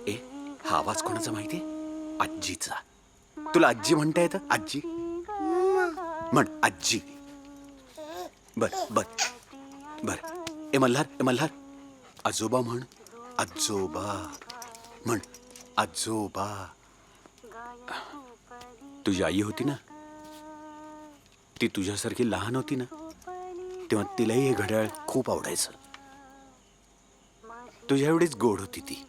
ए, हा आवाज कोणाचा माहितीये? आजीचा. तुला आजी म्हणता येतं? आजी म्हण, आजी. बर बर बर. ए मल्हार, आजोबा म्हण. आजोबा म्हण. आजोबा. तुझी आई होती ना, ती तुझ्यासारखी लहान होती ना, तेव्हा तिलाही हे घड्याळ खूप आवडायचं. तुझ्या एवढीच गोड होती ती.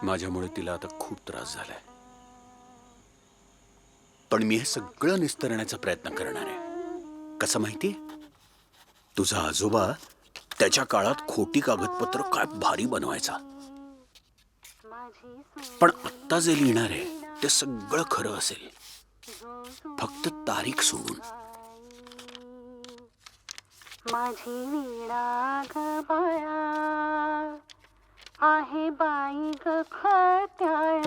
माझ्यामुळे तिला आता खूप त्रास झालाय, पण मी हे सगळं निस्तरण्याचा प्रयत्न करणार आहे. कसं माहितीये? तुझा आजोबा त्याच्या काळात खोटी कागदपत्र काय भारी बनवायचा, पण आत्ता जे लिहिणार आहे ते सगळं खरं असेल, फक्त तारीख सोडून. माझी वीणा ग बाळा आहे बाई ग खट्याळ,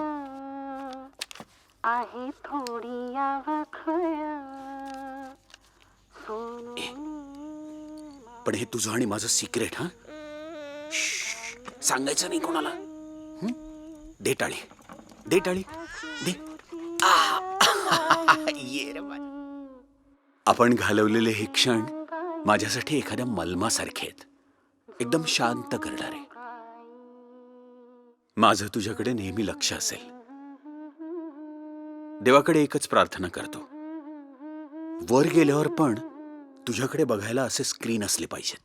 आहे थोडी अवखळ. पण हे तुझं आणि माझं सिक्रेट. हा, सांगायचं नाही कोणाला. दे टाळी, दे टाळी, दे. ये रे बाई. आपण घालवलेले हे क्षण माझ्यासाठी एखाद्या मलमासारखे आहेत, एकदम शांत करणारे. माझं तुझ्याकडे नेहमी लक्ष असेल. देवाकडे एकच प्रार्थना करतो, वर गेल्यावर पण तुझ्याकडे बघायला असे स्क्रीन असले पाहिजेत.